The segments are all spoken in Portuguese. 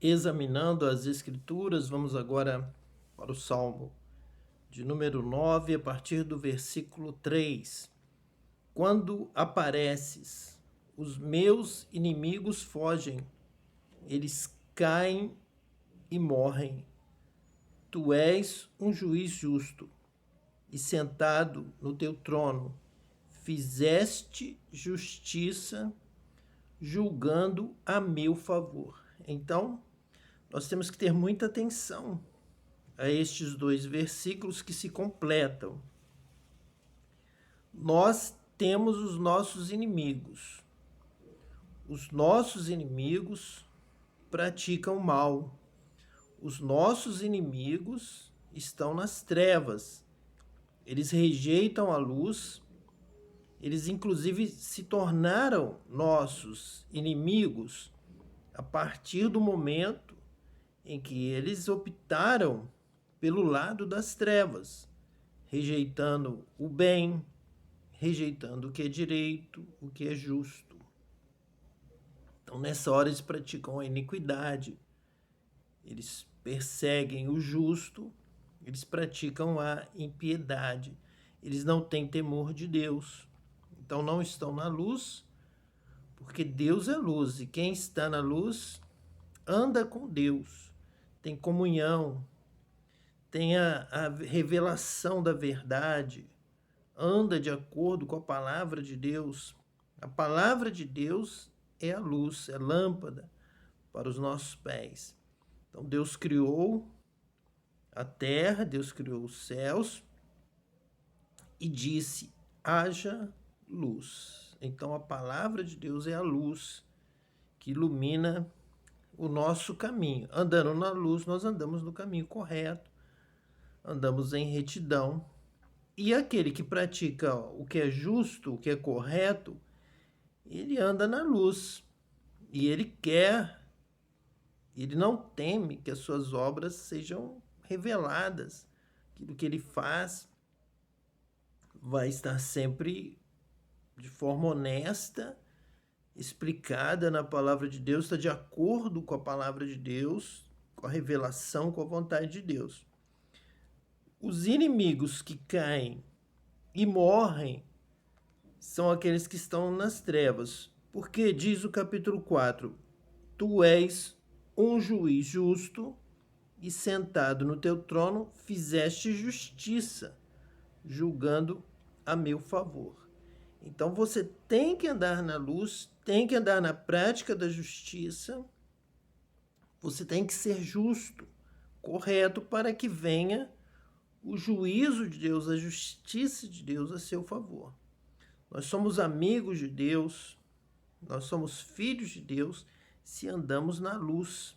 Examinando as Escrituras, vamos agora para o Salmo de número 9, a partir do versículo 3. Quando apareces, os meus inimigos fogem, eles caem e morrem. Tu és um juiz justo, e sentado no teu trono, fizeste justiça, julgando a meu favor. Então, nós temos que ter muita atenção a estes dois versículos que se completam. Nós temos os nossos inimigos. Os nossos inimigos praticam mal. Os nossos inimigos estão nas trevas. Eles rejeitam a luz. Eles, inclusive, se tornaram nossos inimigos a partir do momento em que eles optaram pelo lado das trevas, rejeitando o bem, rejeitando o que é direito, o que é justo. Então, nessa hora, eles praticam a iniquidade, eles perseguem o justo, eles praticam a impiedade, eles não têm temor de Deus. Então, não estão na luz, porque Deus é luz, e quem está na luz anda com Deus, tem comunhão, tem a revelação da verdade, anda de acordo com a palavra de Deus. A palavra de Deus é a luz, é lâmpada para os nossos pés. Então Deus criou a terra, Deus criou os céus e disse: haja luz. Então a palavra de Deus é a luz que ilumina o nosso caminho. Andando na luz, nós andamos no caminho correto, andamos em retidão. E aquele que pratica o que é justo, o que é correto, ele anda na luz. E ele não teme que as suas obras sejam reveladas. Aquilo que ele faz vai estar sempre de forma honesta, explicada na palavra de Deus, está de acordo com a palavra de Deus, com a revelação, com a vontade de Deus. Os inimigos que caem e morrem são aqueles que estão nas trevas. Porque diz o capítulo 4: tu és um juiz justo e sentado no teu trono fizeste justiça, julgando a meu favor. Então você tem que andar na luz, tem que andar na prática da justiça, você tem que ser justo, correto, para que venha o juízo de Deus, a justiça de Deus a seu favor. Nós somos amigos de Deus, nós somos filhos de Deus se andamos na luz,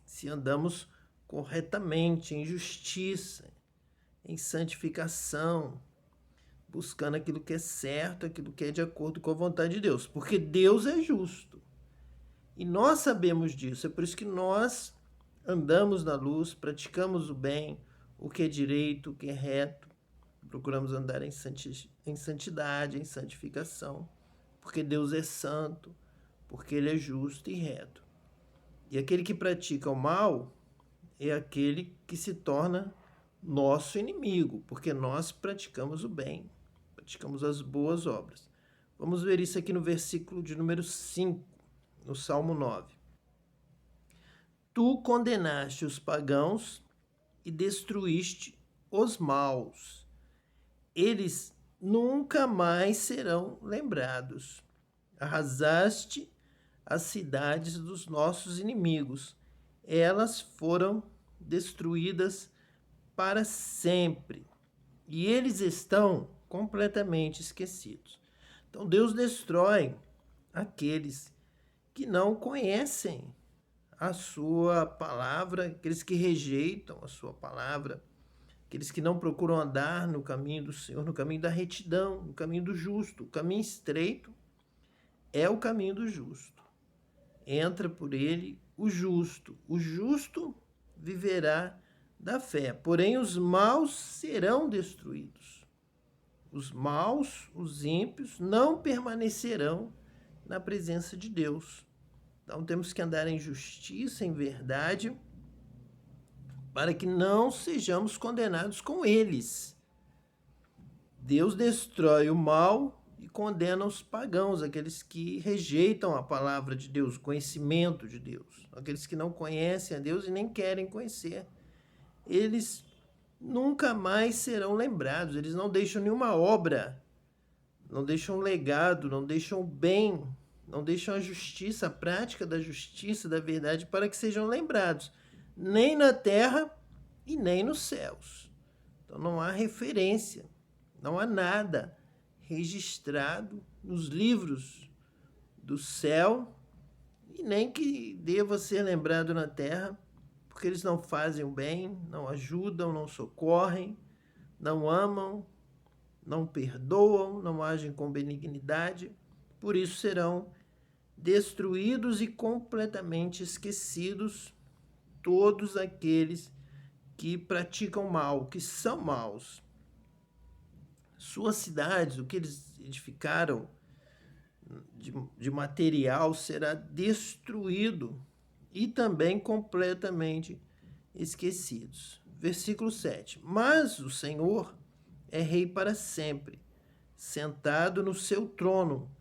se andamos corretamente, em justiça, em santificação, buscando aquilo que é certo, aquilo que é de acordo com a vontade de Deus, porque Deus é justo. E nós sabemos disso, é por isso que nós andamos na luz, praticamos o bem, o que é direito, o que é reto, procuramos andar em santidade, em santificação, porque Deus é santo, porque Ele é justo e reto. E aquele que pratica o mal é aquele que se torna nosso inimigo, porque nós praticamos o bem, praticamos as boas obras. Vamos ver isso aqui no versículo de número 5, no Salmo 9. Tu condenaste os pagãos e destruíste os maus. Eles nunca mais serão lembrados. Arrasaste as cidades dos nossos inimigos. Elas foram destruídas para sempre. E eles estão completamente esquecidos. Então Deus destrói aqueles que não conhecem a sua palavra, aqueles que rejeitam a sua palavra, aqueles que não procuram andar no caminho do Senhor, no caminho da retidão, no caminho do justo. O caminho estreito é o caminho do justo. Entra por ele o justo. O justo viverá da fé. Porém, os maus serão destruídos. Os maus, os ímpios, não permanecerão na presença de Deus. Então temos que andar em justiça, em verdade, para que não sejamos condenados com eles. Deus destrói o mal e condena os pagãos, aqueles que rejeitam a palavra de Deus, o conhecimento de Deus, aqueles que não conhecem a Deus e nem querem conhecer. Eles nunca mais serão lembrados, eles não deixam nenhuma obra, não deixam legado, não deixam bem, não deixam a justiça, a prática da justiça, da verdade, para que sejam lembrados, nem na terra e nem nos céus. Então não há referência, não há nada registrado nos livros do céu e nem que deva ser lembrado na terra, porque eles não fazem o bem, não ajudam, não socorrem, não amam, não perdoam, não agem com benignidade, por isso serão destruídos e completamente esquecidos todos aqueles que praticam mal, que são maus. Suas cidades, o que eles edificaram de material, será destruído e também completamente esquecidos. Versículo 7. Mas o Senhor é rei para sempre, sentado no seu trono.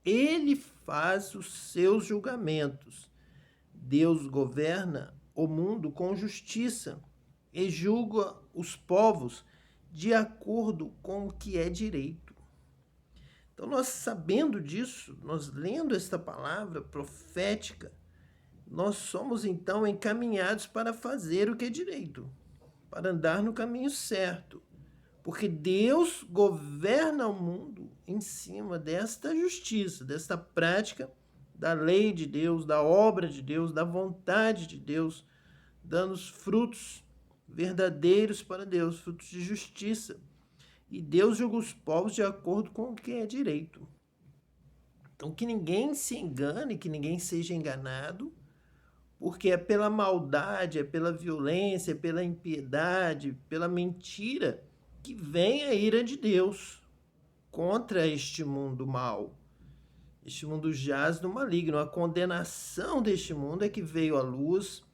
Ele faz os seus julgamentos. Deus governa o mundo com justiça e julga os povos de acordo com o que é direito. Então, nós sabendo disso, nós lendo esta palavra profética, nós somos então encaminhados para fazer o que é direito, para andar no caminho certo, porque Deus governa o mundo em cima desta justiça, desta prática da lei de Deus, da obra de Deus, da vontade de Deus, dando os frutos verdadeiros para Deus, frutos de justiça. E Deus julga os povos de acordo com o que é direito. Então, que ninguém se engane, que ninguém seja enganado, porque é pela maldade, é pela violência, é pela impiedade, pela mentira que vem a ira de Deus contra este mundo mau. Este mundo jaz no maligno. A condenação deste mundo é que veio a luz,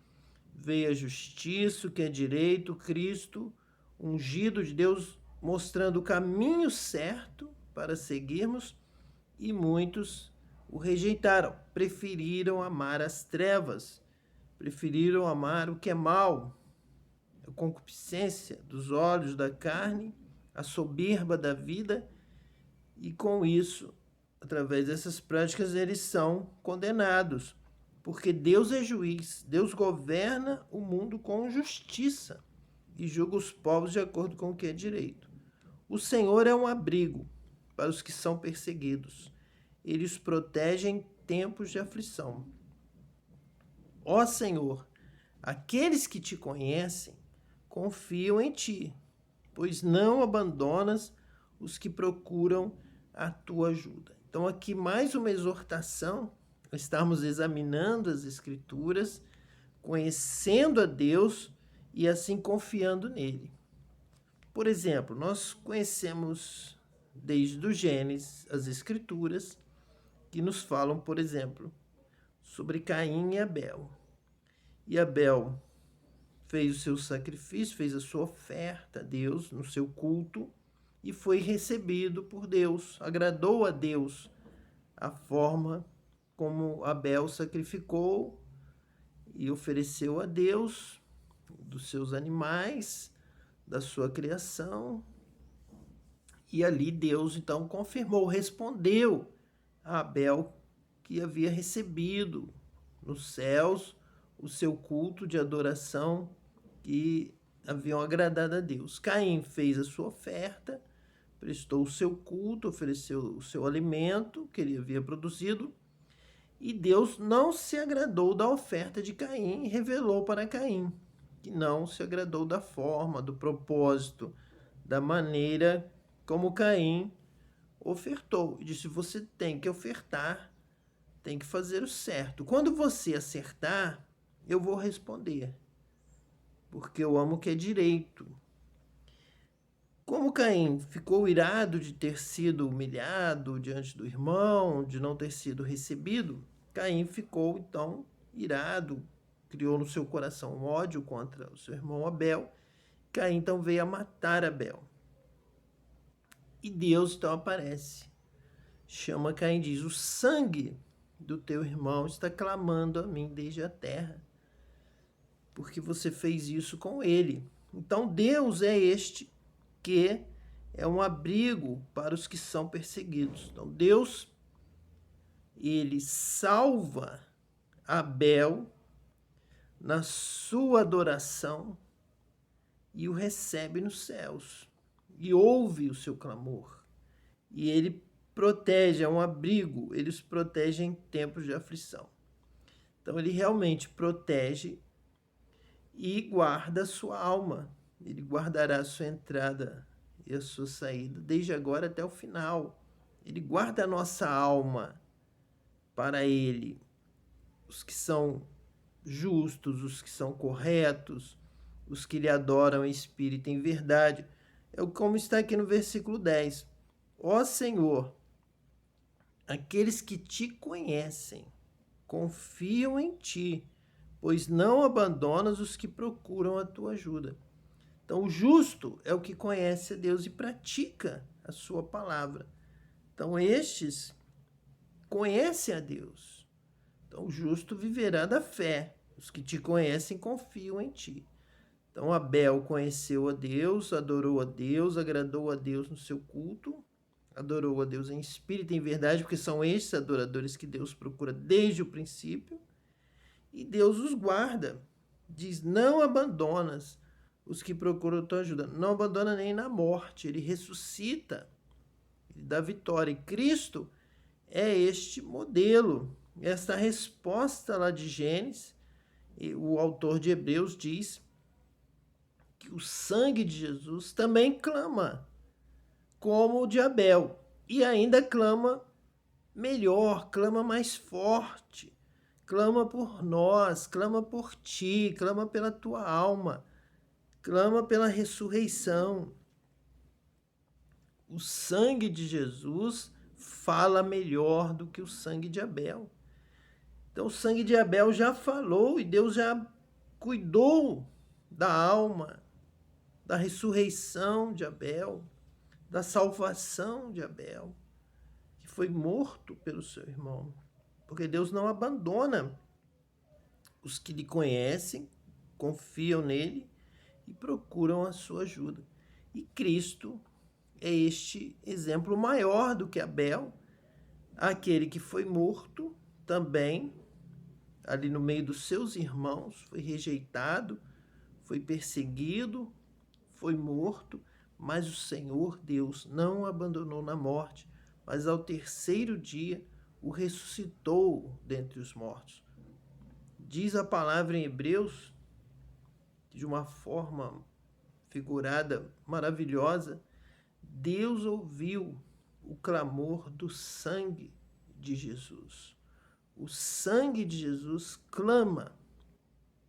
veio a justiça, o que é direito, Cristo, ungido de Deus, mostrando o caminho certo para seguirmos, e muitos o rejeitaram, preferiram amar as trevas, preferiram amar o que é mal, a concupiscência dos olhos, da carne, a soberba da vida, e com isso, através dessas práticas, eles são condenados, porque Deus é juiz, Deus governa o mundo com justiça e julga os povos de acordo com o que é direito. O Senhor é um abrigo para os que são perseguidos, ele os protege em tempos de aflição. Ó Senhor, aqueles que te conhecem confiam em ti, pois não abandonas os que procuram a tua ajuda. Então, aqui mais uma exortação, estamos examinando as Escrituras, conhecendo a Deus e assim confiando nele. Por exemplo, nós conhecemos desde o Gênesis as Escrituras que nos falam, por exemplo, sobre Caim e Abel. E Abel fez o seu sacrifício, fez a sua oferta a Deus no seu culto e foi recebido por Deus. Agradou a Deus a forma como Abel sacrificou e ofereceu a Deus dos seus animais, da sua criação. E ali Deus então confirmou, respondeu a Abel que havia recebido nos céus o seu culto de adoração que haviam agradado a Deus. Caim fez a sua oferta, prestou o seu culto, ofereceu o seu alimento que ele havia produzido, e Deus não se agradou da oferta de Caim e revelou para Caim que não se agradou da forma, do propósito, da maneira como Caim ofertou. E disse: você tem que ofertar, tem que fazer o certo. Quando você acertar, eu vou responder, porque eu amo o que é direito. Como Caim ficou irado de ter sido humilhado diante do irmão, de não ter sido recebido, Caim ficou, então, irado, criou no seu coração um ódio contra o seu irmão Abel. Caim, então, veio a matar Abel. E Deus, então, aparece, chama Caim e diz: o sangue do teu irmão está clamando a mim desde a terra, porque você fez isso com ele. Então, Deus é este que é um abrigo para os que são perseguidos. Então, Deus, ele salva Abel na sua adoração e o recebe nos céus e ouve o seu clamor. E ele protege, é um abrigo, ele os protege em tempos de aflição. Então, ele realmente protege e guarda a sua alma. Ele guardará a sua entrada e a sua saída, desde agora até o final. Ele guarda a nossa alma para ele. Os que são justos, os que são corretos, os que lhe adoram em espírito e em verdade. É como está aqui no versículo 10. Ó Senhor, aqueles que te conhecem confiam em ti, pois não abandonas os que procuram a tua ajuda. Então, o justo é o que conhece a Deus e pratica a sua palavra. Então, estes conhecem a Deus. Então, o justo viverá da fé. Os que te conhecem confiam em ti. Então, Abel conheceu a Deus, adorou a Deus, agradou a Deus no seu culto, adorou a Deus em espírito e em verdade, porque são estes adoradores que Deus procura desde o princípio. E Deus os guarda. Diz: não abandonas os que procuram a tua ajuda. Não abandona nem na morte. Ele ressuscita. Ele dá vitória. E Cristo é este modelo. Esta resposta lá de Gênesis, o autor de Hebreus diz que o sangue de Jesus também clama como o de Abel. E ainda clama melhor, clama mais forte. Clama por nós, clama por ti, clama pela tua alma, clama pela ressurreição. O sangue de Jesus fala melhor do que o sangue de Abel. Então, o sangue de Abel já falou e Deus já cuidou da alma, da ressurreição de Abel, da salvação de Abel, que foi morto pelo seu irmão. Porque Deus não abandona os que lhe conhecem, confiam nele e procuram a sua ajuda. E Cristo é este exemplo maior do que Abel, aquele que foi morto também, ali no meio dos seus irmãos, foi rejeitado, foi perseguido, foi morto, mas o Senhor Deus não o abandonou na morte, mas ao terceiro dia o ressuscitou dentre os mortos. Diz a palavra em Hebreus, de uma forma figurada, maravilhosa: Deus ouviu o clamor do sangue de Jesus. O sangue de Jesus clama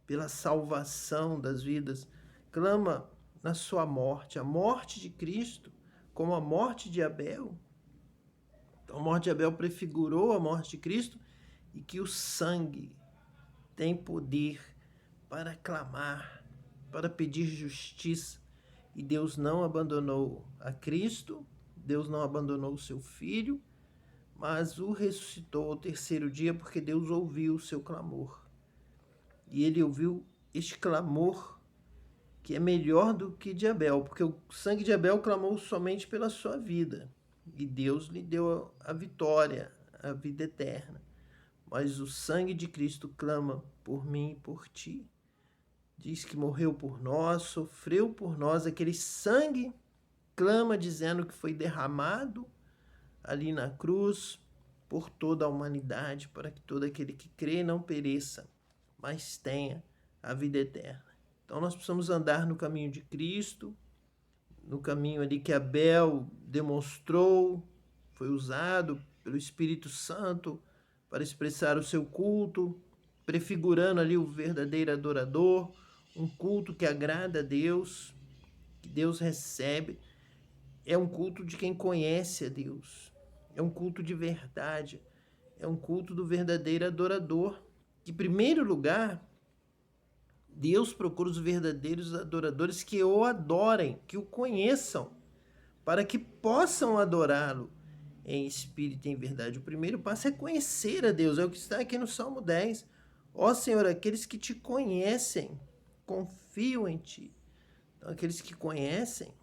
pela salvação das vidas, clama na sua morte, a morte de Cristo, como a morte de Abel. Então, a morte de Abel prefigurou a morte de Cristo, e que o sangue tem poder para clamar, para pedir justiça. E Deus não abandonou a Cristo, Deus não abandonou o seu Filho, mas o ressuscitou ao terceiro dia, porque Deus ouviu o seu clamor. E ele ouviu este clamor, que é melhor do que de Abel, porque o sangue de Abel clamou somente pela sua vida, e Deus lhe deu a vitória, a vida eterna. Mas o sangue de Cristo clama por mim e por ti. Diz que morreu por nós, sofreu por nós. Aquele sangue clama dizendo que foi derramado ali na cruz por toda a humanidade, para que todo aquele que crê não pereça, mas tenha a vida eterna. Então nós precisamos andar no caminho de Cristo, no caminho ali que Abel demonstrou, foi usado pelo Espírito Santo para expressar o seu culto, prefigurando ali o verdadeiro adorador, um culto que agrada a Deus, que Deus recebe. É um culto de quem conhece a Deus, é um culto de verdade, é um culto do verdadeiro adorador. Em primeiro lugar, Deus procura os verdadeiros adoradores que o adorem, que o conheçam, para que possam adorá-lo em espírito e em verdade. O primeiro passo é conhecer a Deus, é o que está aqui no Salmo 10. Ó Senhor, aqueles que te conhecem, confiam em ti. Então, aqueles que conhecem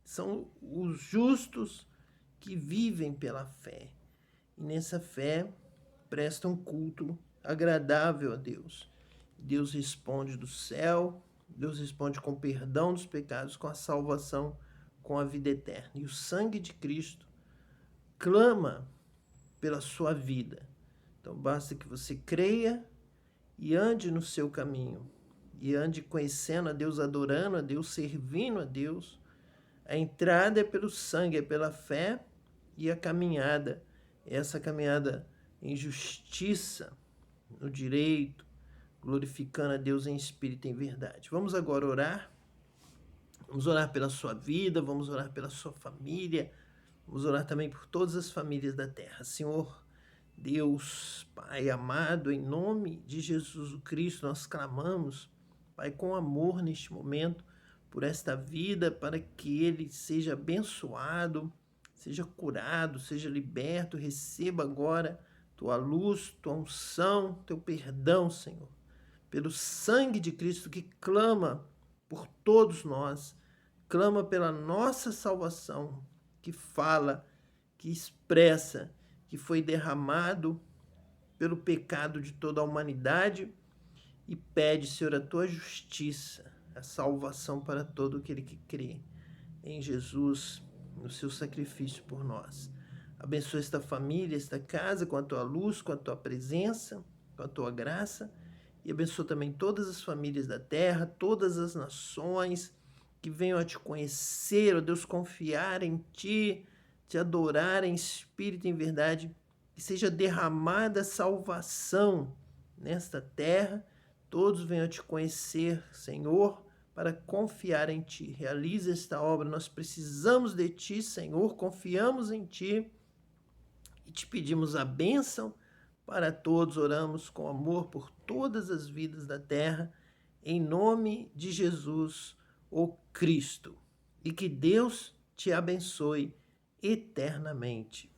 são os justos que vivem pela fé. E nessa fé prestam culto agradável a Deus. Deus responde do céu, Deus responde com perdão dos pecados, com a salvação, com a vida eterna. E o sangue de Cristo clama pela sua vida. Então basta que você creia e ande no seu caminho. E ande conhecendo a Deus, adorando a Deus, servindo a Deus. A entrada é pelo sangue, é pela fé, e a caminhada, essa caminhada em justiça, no direito, glorificando a Deus em espírito e em verdade. Vamos agora orar. Vamos orar pela sua vida, vamos orar pela sua família, vamos orar também por todas as famílias da terra. Senhor Deus, Pai amado, em nome de Jesus o Cristo, nós clamamos, Pai, com amor neste momento, por esta vida, para que ele seja abençoado, seja curado, seja liberto, receba agora tua luz, tua unção, teu perdão, Senhor, pelo sangue de Cristo que clama por todos nós, clama pela nossa salvação, que fala, que expressa, que foi derramado pelo pecado de toda a humanidade e pede, Senhor, a tua justiça, a salvação para todo aquele que crê em Jesus, no seu sacrifício por nós. Abençoa esta família, esta casa, com a tua luz, com a tua presença, com a tua graça, e abençoa também todas as famílias da terra, todas as nações, que venham a te conhecer, ó Deus, confiar em ti, te adorar em espírito e em verdade, que seja derramada salvação nesta terra, todos venham a te conhecer, Senhor, para confiar em ti. Realiza esta obra, nós precisamos de ti, Senhor, confiamos em ti e te pedimos a bênção para todos, oramos com amor por todas as vidas da terra, em nome de Jesus, o Cristo. E que Deus te abençoe eternamente.